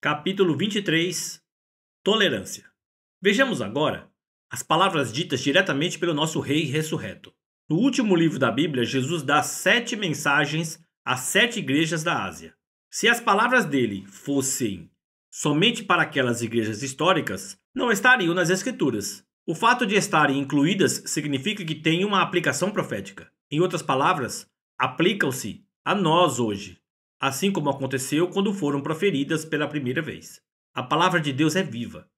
Capítulo 23. Tolerância. Vejamos agora as palavras ditas diretamente pelo nosso Rei ressurreto. No último livro da Bíblia, Jesus dá 7 mensagens às 7 igrejas da Ásia. Se as palavras dele fossem somente para aquelas igrejas históricas, não estariam nas Escrituras. O fato de estarem incluídas significa que têm uma aplicação profética. Em outras palavras, aplicam-se a nós hoje, assim como aconteceu quando foram proferidas pela primeira vez. A palavra de Deus é viva.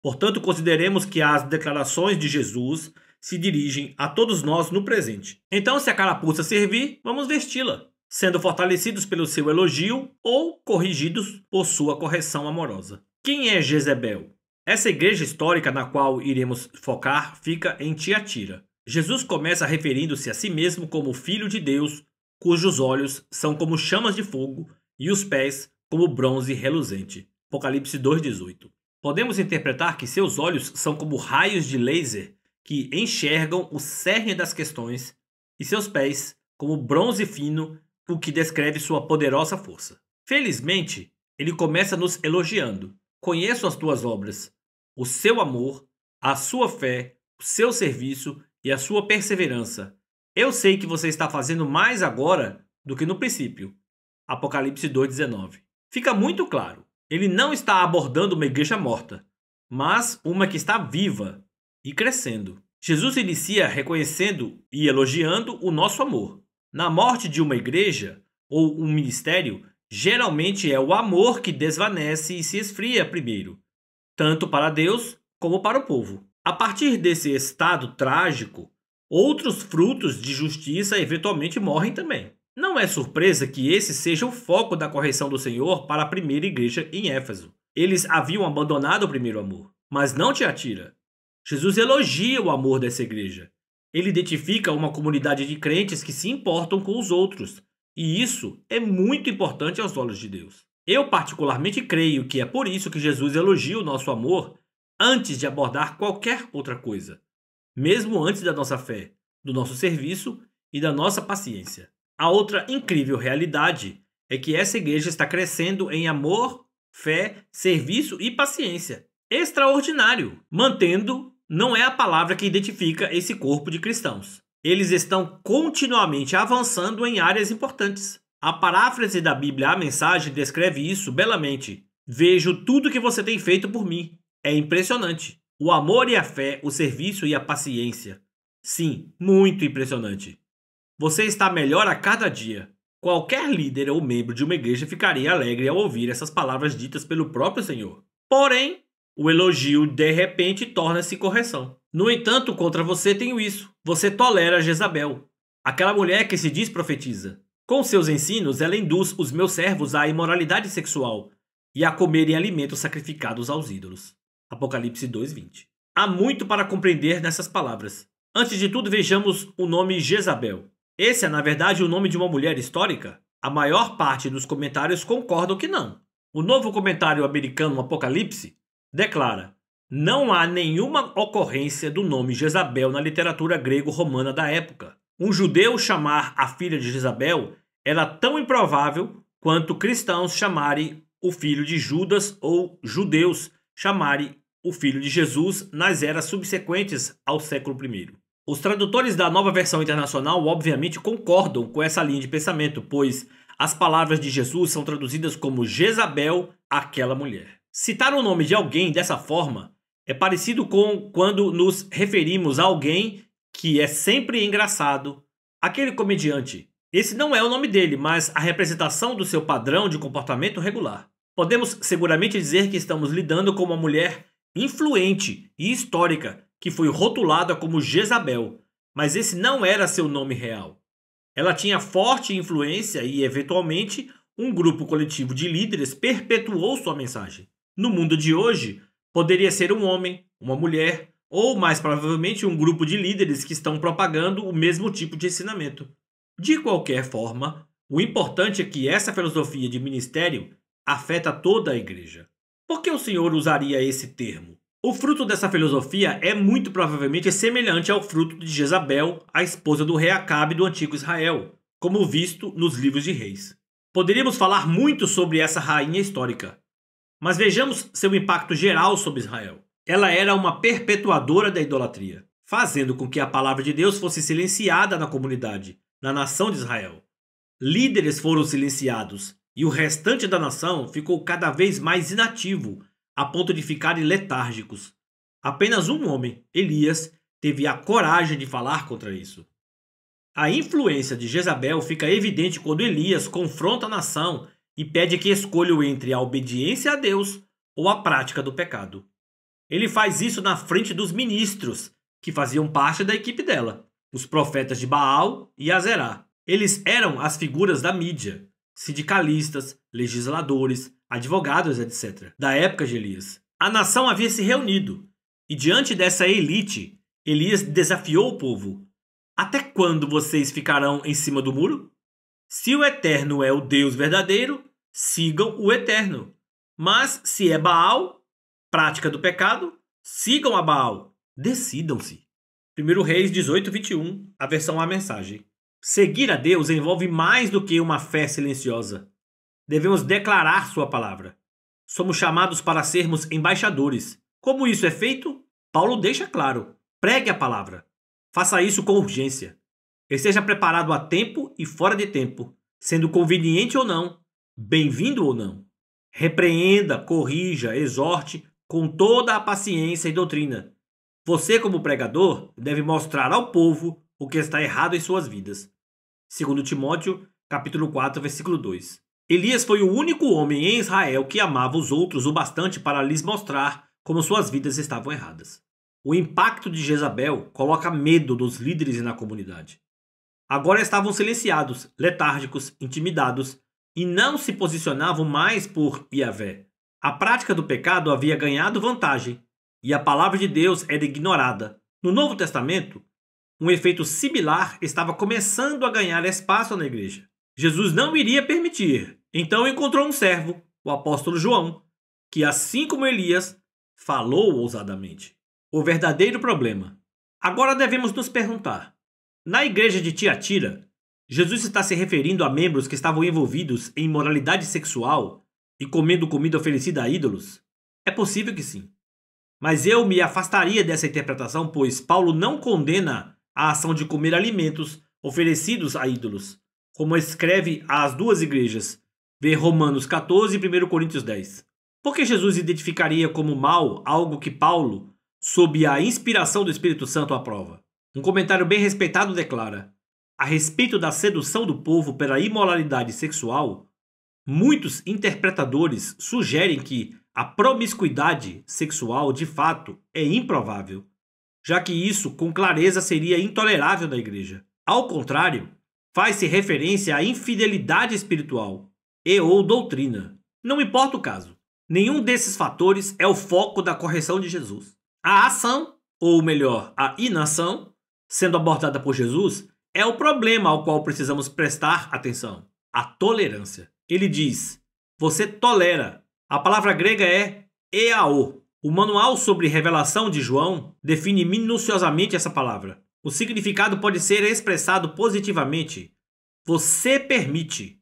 Portanto, consideremos que as declarações de Jesus se dirigem a todos nós no presente. Então, se a carapuça servir, vamos vesti-la, sendo fortalecidos pelo seu elogio ou corrigidos por sua correção amorosa. Quem é Jezebel? Essa igreja histórica na qual iremos focar fica em Tiatira. Jesus começa referindo-se a si mesmo como Filho de Deus, cujos olhos são como chamas de fogo e os pés como bronze reluzente. Apocalipse 2,18. Podemos interpretar que seus olhos são como raios de laser que enxergam o cerne das questões e seus pés como bronze fino, o que descreve sua poderosa força. Felizmente, ele começa nos elogiando. Conheço as tuas obras, o seu amor, a sua fé, o seu serviço e a sua perseverança. Eu sei que você está fazendo mais agora do que no princípio. Apocalipse 2,19. Fica muito claro. Ele não está abordando uma igreja morta, mas uma que está viva e crescendo. Jesus inicia reconhecendo e elogiando o nosso amor. Na morte de uma igreja ou um ministério, geralmente é o amor que desvanece e se esfria primeiro, tanto para Deus como para o povo. A partir desse estado trágico, outros frutos de justiça eventualmente morrem também. Não é surpresa que esse seja o foco da correção do Senhor para a primeira igreja em Éfeso. Eles haviam abandonado o primeiro amor, mas não Tiatira. Jesus elogia o amor dessa igreja. Ele identifica uma comunidade de crentes que se importam com os outros, e isso é muito importante aos olhos de Deus. Eu particularmente creio que é por isso que Jesus elogia o nosso amor antes de abordar qualquer outra coisa, mesmo antes da nossa fé, do nosso serviço e da nossa paciência. A outra incrível realidade é que essa igreja está crescendo em amor, fé, serviço e paciência. Extraordinário! Mantendo não é a palavra que identifica esse corpo de cristãos. Eles estão continuamente avançando em áreas importantes. A paráfrase da Bíblia, a mensagem, descreve isso belamente. Vejo tudo que você tem feito por mim. É impressionante. O amor e a fé, o serviço e a paciência. Sim, muito impressionante. Você está melhor a cada dia. Qualquer líder ou membro de uma igreja ficaria alegre ao ouvir essas palavras ditas pelo próprio Senhor. Porém, o elogio de repente torna-se correção. No entanto, contra você tenho isso. Você tolera Jezabel, aquela mulher que se diz profetiza. Com seus ensinos, ela induz os meus servos à imoralidade sexual e a comerem alimentos sacrificados aos ídolos. Apocalipse 2,20. Há muito para compreender nessas palavras. Antes de tudo, vejamos o nome Jezabel. Esse é, na verdade, o nome de uma mulher histórica? A maior parte dos comentários concordam que não. O novo comentário americano Apocalipse declara: não há nenhuma ocorrência do nome Jezabel na literatura grego-romana da época. Um judeu chamar a filha de Jezabel era tão improvável quanto cristãos chamarem o filho de Judas ou judeus chamarem o filho de Jesus nas eras subsequentes ao século I. Os tradutores da Nova Versão Internacional obviamente concordam com essa linha de pensamento, pois as palavras de Jesus são traduzidas como Jezabel, aquela mulher. Citar o nome de alguém dessa forma é parecido com quando nos referimos a alguém que é sempre engraçado, aquele comediante. Esse não é o nome dele, mas a representação do seu padrão de comportamento regular. Podemos seguramente dizer que estamos lidando com uma mulher influente e histórica que foi rotulada como Jezabel, mas esse não era seu nome real. Ela tinha forte influência e, eventualmente, um grupo coletivo de líderes perpetuou sua mensagem. No mundo de hoje, poderia ser um homem, uma mulher, ou mais provavelmente um grupo de líderes que estão propagando o mesmo tipo de ensinamento. De qualquer forma, o importante é que essa filosofia de ministério afeta toda a igreja. Por que o Senhor usaria esse termo? O fruto dessa filosofia é muito provavelmente semelhante ao fruto de Jezabel, a esposa do rei Acabe do antigo Israel, como visto nos livros de Reis. Poderíamos falar muito sobre essa rainha histórica, Mas vejamos seu impacto geral sobre Israel. Ela era uma perpetuadora da idolatria, fazendo com que a palavra de Deus fosse silenciada na comunidade, na nação de Israel. Líderes foram silenciados e o restante da nação ficou cada vez mais inativo, a ponto de ficarem letárgicos. Apenas um homem, Elias, teve a coragem de falar contra isso. A influência de Jezabel fica evidente quando Elias confronta a nação e pede que escolham entre a obediência a Deus ou a prática do pecado. Ele faz isso na frente dos ministros, que faziam parte da equipe dela, os profetas de Baal e Azerá. Eles eram as figuras da mídia, sindicalistas, legisladores, advogados, etc., da época de Elias. A nação havia se reunido, e diante dessa elite, Elias desafiou o povo. Até quando vocês ficarão em cima do muro? Se o Eterno é o Deus verdadeiro, sigam o Eterno. Mas se é Baal, prática do pecado, sigam a Baal. Decidam-se. 1 Reis 18, 21, a versão A Mensagem. Seguir a Deus envolve mais do que uma fé silenciosa. Devemos declarar sua palavra. Somos chamados para sermos embaixadores. Como isso é feito? Paulo deixa claro. Pregue a palavra. Faça isso com urgência. Esteja preparado a tempo e fora de tempo, sendo conveniente ou não, bem-vindo ou não. Repreenda, corrija, exorte com toda a paciência e doutrina. Você, como pregador, deve mostrar ao povo o que está errado em suas vidas. 2 Timóteo, capítulo 4, versículo 2. Elias foi o único homem em Israel que amava os outros o bastante para lhes mostrar como suas vidas estavam erradas. O impacto de Jezabel coloca medo nos líderes e na comunidade. Agora estavam silenciados, letárgicos, intimidados e não se posicionavam mais por Yahvé. A prática do pecado havia ganhado vantagem e a palavra de Deus era ignorada. No Novo Testamento, um efeito similar estava começando a ganhar espaço na igreja. Jesus não iria permitir, então encontrou um servo, o apóstolo João, que, assim como Elias, falou ousadamente. O verdadeiro problema. Agora devemos nos perguntar: na igreja de Tiatira, Jesus está se referindo a membros que estavam envolvidos em imoralidade sexual e comendo comida oferecida a ídolos? É possível que sim. Mas eu me afastaria dessa interpretação, pois Paulo não condena a ação de comer alimentos oferecidos a ídolos, como escreve às duas igrejas, vê Romanos 14 e 1 Coríntios 10. Por que Jesus identificaria como mal algo que Paulo, sob a inspiração do Espírito Santo, aprova? Um comentário bem respeitado declara: a respeito da sedução do povo pela imoralidade sexual, muitos interpretadores sugerem que a promiscuidade sexual de fato é improvável, já que isso com clareza seria intolerável na igreja. Ao contrário, faz-se referência à infidelidade espiritual e ou doutrina. Não importa o caso, nenhum desses fatores é o foco da correção de Jesus. A ação, ou melhor, a inação, sendo abordada por Jesus, é o problema ao qual precisamos prestar atenção. A tolerância. Ele diz: você tolera. A palavra grega é eao. O manual sobre revelação de João define minuciosamente essa palavra. O significado pode ser expressado positivamente: você permite,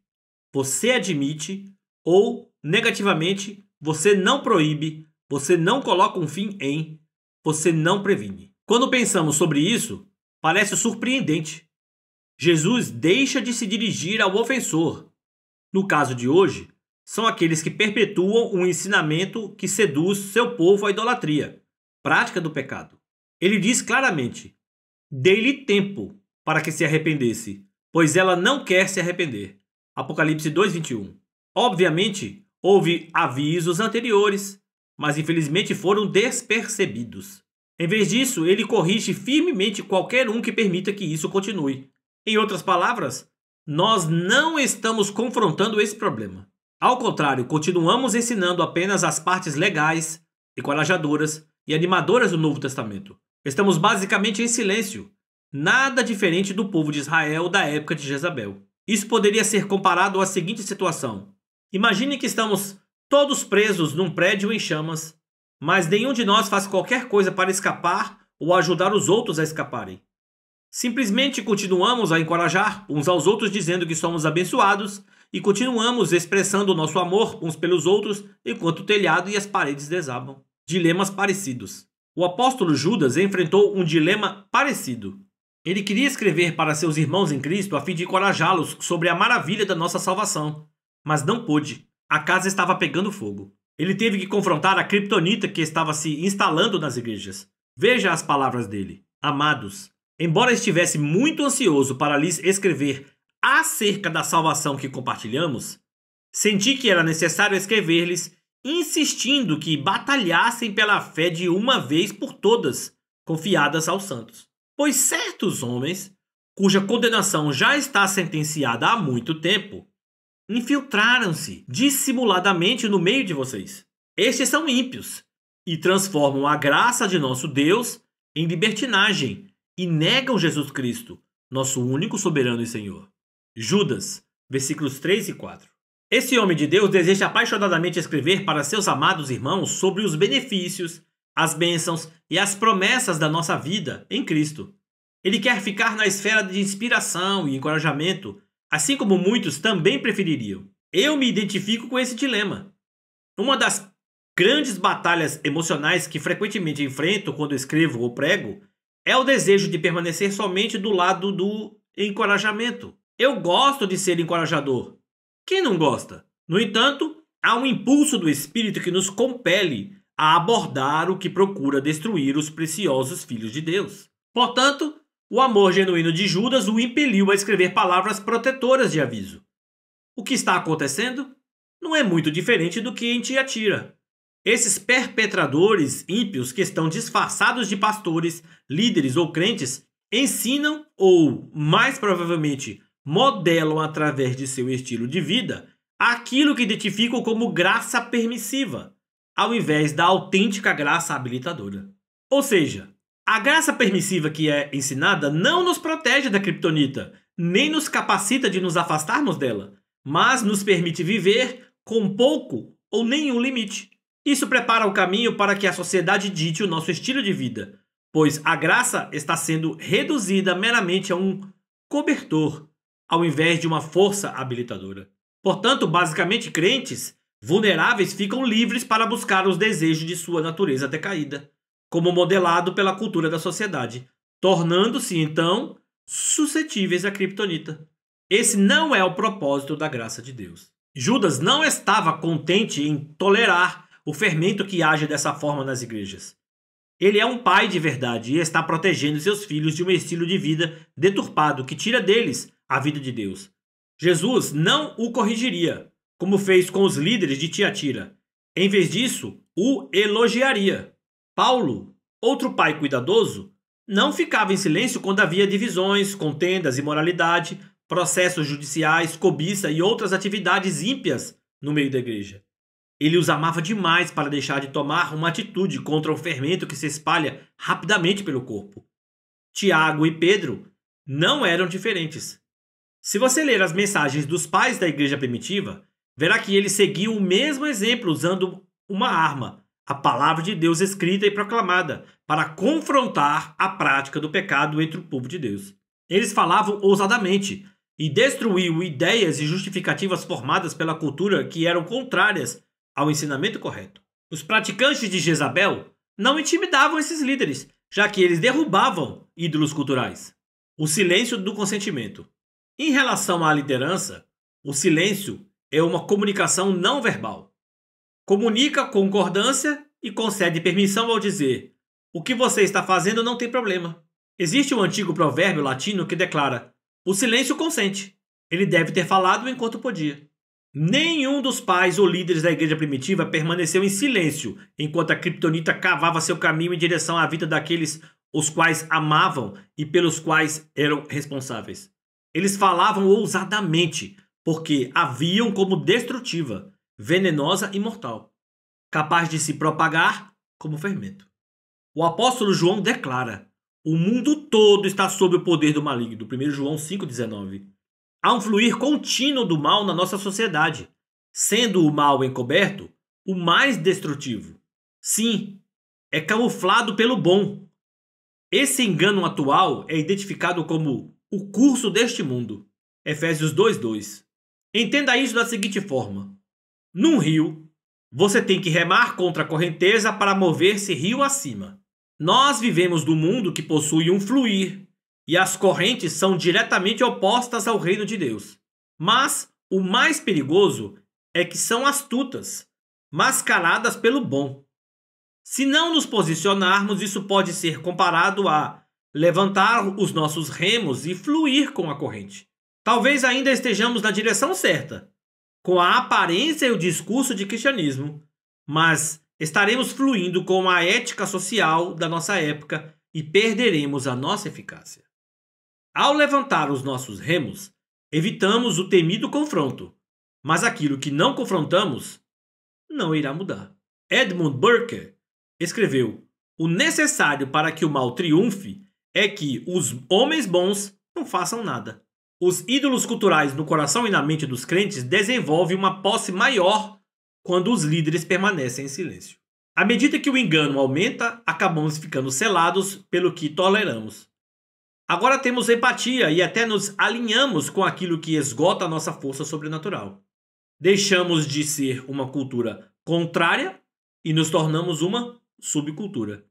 você admite, ou negativamente: você não proíbe, você não coloca um fim em, você não previne. Quando pensamos sobre isso, parece surpreendente. Jesus deixa de se dirigir ao ofensor. No caso de hoje, são aqueles que perpetuam um ensinamento que seduz seu povo à idolatria, prática do pecado. Ele diz claramente: dei-lhe tempo para que se arrependesse, pois ela não quer se arrepender. Apocalipse 2:21. Obviamente, houve avisos anteriores, mas infelizmente foram despercebidos. Em vez disso, ele corrige firmemente qualquer um que permita que isso continue. Em outras palavras, nós não estamos confrontando esse problema. Ao contrário, continuamos ensinando apenas as partes legais, encorajadoras e animadoras do Novo Testamento. Estamos basicamente em silêncio, nada diferente do povo de Israel da época de Jezabel. Isso poderia ser comparado à seguinte situação: imagine que estamos todos presos num prédio em chamas, mas nenhum de nós faz qualquer coisa para escapar ou ajudar os outros a escaparem. Simplesmente continuamos a encorajar uns aos outros dizendo que somos abençoados e continuamos expressando o nosso amor uns pelos outros enquanto o telhado e as paredes desabam. Dilemas parecidos. O apóstolo Judas enfrentou um dilema parecido. Ele queria escrever para seus irmãos em Cristo a fim de encorajá-los sobre a maravilha da nossa salvação, mas não pôde. A casa estava pegando fogo. Ele teve que confrontar a criptonita que estava se instalando nas igrejas. Veja as palavras dele. Amados, embora estivesse muito ansioso para lhes escrever acerca da salvação que compartilhamos, senti que era necessário escrever-lhes insistindo que batalhassem pela fé de uma vez por todas, confiadas aos santos. Pois certos homens, cuja condenação já está sentenciada há muito tempo, infiltraram-se dissimuladamente no meio de vocês. Estes são ímpios e transformam a graça de nosso Deus em libertinagem e negam Jesus Cristo, nosso único soberano e Senhor. Judas, versículos 3 e 4. Esse homem de Deus deseja apaixonadamente escrever para seus amados irmãos sobre os benefícios, as bênçãos e as promessas da nossa vida em Cristo. Ele quer ficar na esfera de inspiração e encorajamento, assim como muitos também prefeririam. Eu me identifico com esse dilema. Uma das grandes batalhas emocionais que frequentemente enfrento quando escrevo ou prego é o desejo de permanecer somente do lado do encorajamento. Eu gosto de ser encorajador. Quem não gosta? No entanto, há um impulso do Espírito que nos compele a abordar o que procura destruir os preciosos filhos de Deus. Portanto, o amor genuíno de Judas o impeliu a escrever palavras protetoras de aviso. O que está acontecendo não é muito diferente do que em Tiatira. Esses perpetradores ímpios que estão disfarçados de pastores, líderes ou crentes ensinam ou, mais provavelmente, modelam através de seu estilo de vida aquilo que identificam como graça permissiva, ao invés da autêntica graça habilitadora. Ou seja, a graça permissiva que é ensinada não nos protege da criptonita, nem nos capacita de nos afastarmos dela, mas nos permite viver com pouco ou nenhum limite. Isso prepara o caminho para que a sociedade dite o nosso estilo de vida, pois a graça está sendo reduzida meramente a um cobertor, ao invés de uma força habilitadora. Portanto, basicamente, crentes vulneráveis ficam livres para buscar os desejos de sua natureza decaída, como modelado pela cultura da sociedade, tornando-se, então, suscetíveis à criptonita. Esse não é o propósito da graça de Deus. Judas não estava contente em tolerar o fermento que age dessa forma nas igrejas. Ele é um pai de verdade e está protegendo seus filhos de um estilo de vida deturpado que tira deles a vida de Deus. Jesus não o corrigiria, como fez com os líderes de Tiatira. Em vez disso, o elogiaria. Paulo, outro pai cuidadoso, não ficava em silêncio quando havia divisões, contendas, imoralidade, processos judiciais, cobiça e outras atividades ímpias no meio da igreja. Ele os amava demais para deixar de tomar uma atitude contra o fermento que se espalha rapidamente pelo corpo. Tiago e Pedro não eram diferentes. Se você ler as mensagens dos pais da igreja primitiva, verá que eles seguiam o mesmo exemplo usando uma arma, a palavra de Deus escrita e proclamada, para confrontar a prática do pecado entre o povo de Deus. Eles falavam ousadamente e destruíam ideias e justificativas formadas pela cultura que eram contrárias ao ensinamento correto. Os praticantes de Jezabel não intimidavam esses líderes, já que eles derrubavam ídolos culturais. O silêncio do consentimento. Em relação à liderança, o silêncio é uma comunicação não verbal. Comunica concordância e concede permissão ao dizer: o que você está fazendo não tem problema. Existe um antigo provérbio latino que declara: o silêncio consente. Ele deve ter falado enquanto podia. Nenhum dos pais ou líderes da igreja primitiva permaneceu em silêncio enquanto a criptonita cavava seu caminho em direção à vida daqueles os quais amavam e pelos quais eram responsáveis. Eles falavam ousadamente, porque a viam como destrutiva, venenosa e mortal, capaz de se propagar como fermento. O apóstolo João declara: o mundo todo está sob o poder do maligno. 1 João 5,19. Há um fluir contínuo do mal na nossa sociedade, sendo o mal encoberto o mais destrutivo. Sim, é camuflado pelo bom. Esse engano atual é identificado como o curso deste mundo. Efésios 2:2. Entenda isso da seguinte forma: num rio, você tem que remar contra a correnteza para mover-se rio acima. Nós vivemos num mundo que possui um fluir, e as correntes são diretamente opostas ao reino de Deus. Mas o mais perigoso é que são astutas, mascaradas pelo bom. Se não nos posicionarmos, isso pode ser comparado a levantar os nossos remos e fluir com a corrente. Talvez ainda estejamos na direção certa, com a aparência e o discurso de cristianismo, mas estaremos fluindo com a ética social da nossa época e perderemos a nossa eficácia. Ao levantar os nossos remos, evitamos o temido confronto, mas aquilo que não confrontamos não irá mudar. Edmund Burke escreveu: o necessário para que o mal triunfe é que os homens bons não façam nada. Os ídolos culturais no coração e na mente dos crentes desenvolvem uma posse maior quando os líderes permanecem em silêncio. À medida que o engano aumenta, acabamos ficando selados pelo que toleramos. Agora temos empatia e até nos alinhamos com aquilo que esgota a nossa força sobrenatural. Deixamos de ser uma cultura contrária e nos tornamos uma subcultura.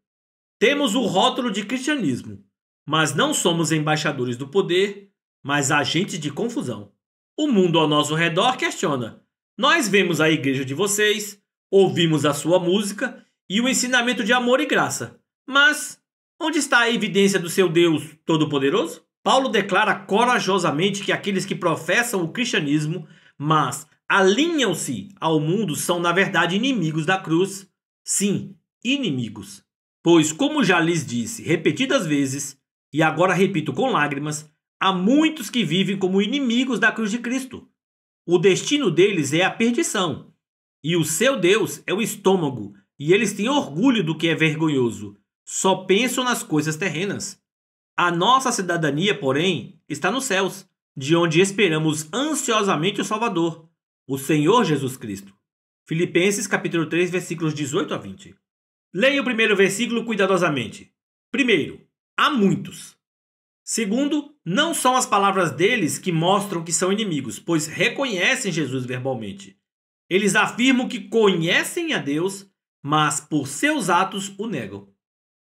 Temos o rótulo de cristianismo, mas não somos embaixadores do poder, mas agentes de confusão. O mundo ao nosso redor questiona: nós vemos a igreja de vocês, ouvimos a sua música e o ensinamento de amor e graça, mas onde está a evidência do seu Deus Todo-Poderoso? Paulo declara corajosamente que aqueles que professam o cristianismo, mas alinham-se ao mundo, são na verdade inimigos da cruz. Sim, inimigos. Pois, como já lhes disse repetidas vezes, e agora repito com lágrimas, há muitos que vivem como inimigos da cruz de Cristo. O destino deles é a perdição, e o seu Deus é o estômago, e eles têm orgulho do que é vergonhoso. Só pensam nas coisas terrenas. A nossa cidadania, porém, está nos céus, de onde esperamos ansiosamente o Salvador, o Senhor Jesus Cristo. Filipenses capítulo 3, versículos 18 a 20. Leia o primeiro versículo cuidadosamente. Primeiro, há muitos. Segundo, não são as palavras deles que mostram que são inimigos, pois reconhecem Jesus verbalmente. Eles afirmam que conhecem a Deus, mas por seus atos o negam.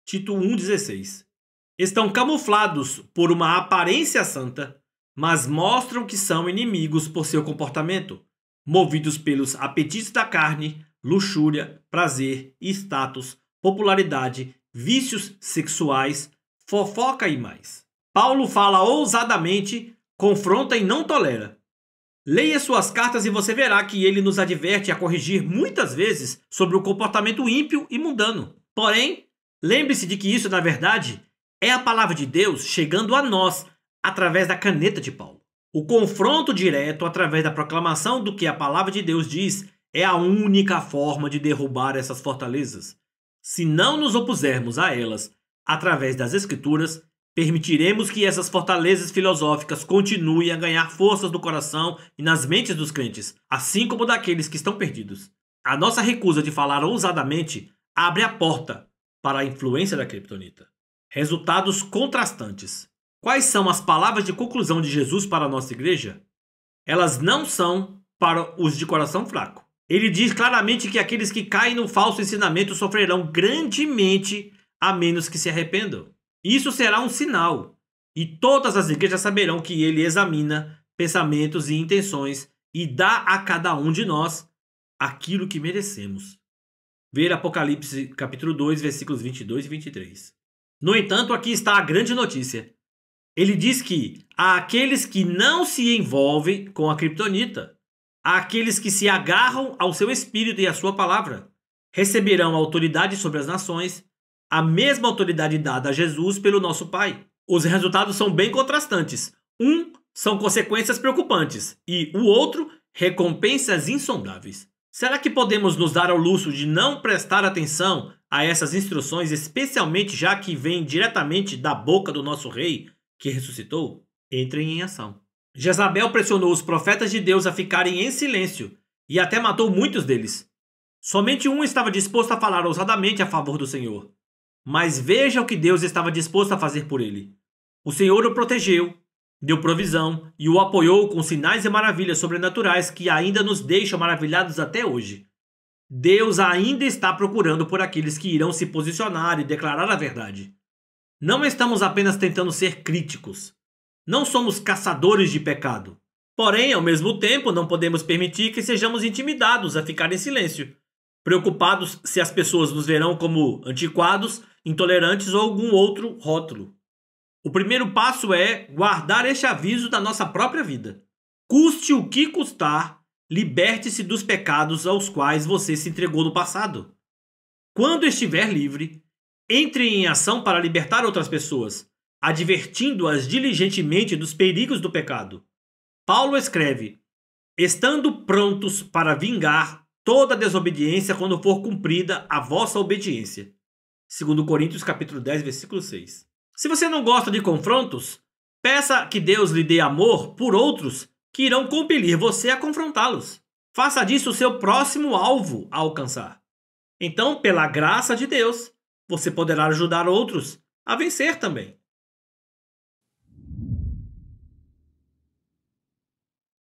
Tito 1,16. Estão camuflados por uma aparência santa, mas mostram que são inimigos por seu comportamento, movidos pelos apetites da carne, luxúria, prazer, status, popularidade, vícios sexuais, fofoca e mais. Paulo fala ousadamente, confronta e não tolera. Leia suas cartas e você verá que ele nos adverte a corrigir muitas vezes sobre o comportamento ímpio e mundano. Porém, lembre-se de que isso, na verdade, é a palavra de Deus chegando a nós através da caneta de Paulo. O confronto direto através da proclamação do que a palavra de Deus diz é a única forma de derrubar essas fortalezas. Se não nos opusermos a elas através das Escrituras, permitiremos que essas fortalezas filosóficas continuem a ganhar forças no coração e nas mentes dos crentes, assim como daqueles que estão perdidos. A nossa recusa de falar ousadamente abre a porta para a influência da criptonita. Resultados contrastantes. Quais são as palavras de conclusão de Jesus para a nossa igreja? Elas não são para os de coração fraco. Ele diz claramente que aqueles que caem no falso ensinamento sofrerão grandemente a menos que se arrependam. Isso será um sinal, e todas as igrejas saberão que ele examina pensamentos e intenções e dá a cada um de nós aquilo que merecemos. Ver Apocalipse capítulo 2, versículos 22 e 23. No entanto, aqui está a grande notícia. Ele diz que há aqueles que não se envolvem com a criptonita, há aqueles que se agarram ao seu espírito e à sua palavra, receberão autoridade sobre as nações, a mesma autoridade dada a Jesus pelo nosso Pai. Os resultados são bem contrastantes. Um são consequências preocupantes e o outro, recompensas insondáveis. Será que podemos nos dar ao luxo de não prestar atenção a essas instruções, especialmente já que vêm diretamente da boca do nosso rei, que ressuscitou? Entrem em ação. Jezabel pressionou os profetas de Deus a ficarem em silêncio e até matou muitos deles. Somente um estava disposto a falar ousadamente a favor do Senhor. Mas veja o que Deus estava disposto a fazer por ele. O Senhor o protegeu deu provisão e o apoiou com sinais e maravilhas sobrenaturais que ainda nos deixam maravilhados até hoje. Deus ainda está procurando por aqueles que irão se posicionar e declarar a verdade. Não estamos apenas tentando ser críticos. Não somos caçadores de pecado. Porém, ao mesmo tempo, não podemos permitir que sejamos intimidados a ficar em silêncio, preocupados se as pessoas nos verão como antiquados, intolerantes ou algum outro rótulo. O primeiro passo é guardar este aviso da nossa própria vida. Custe o que custar, liberte-se dos pecados aos quais você se entregou no passado. Quando estiver livre, entre em ação para libertar outras pessoas, advertindo-as diligentemente dos perigos do pecado. Paulo escreve: estando prontos para vingar toda desobediência quando for cumprida a vossa obediência. 2 Coríntios capítulo 10, versículo 6. Se você não gosta de confrontos, peça que Deus lhe dê amor por outros que irão compelir você a confrontá-los. Faça disso o seu próximo alvo a alcançar. Então, pela graça de Deus, você poderá ajudar outros a vencer também.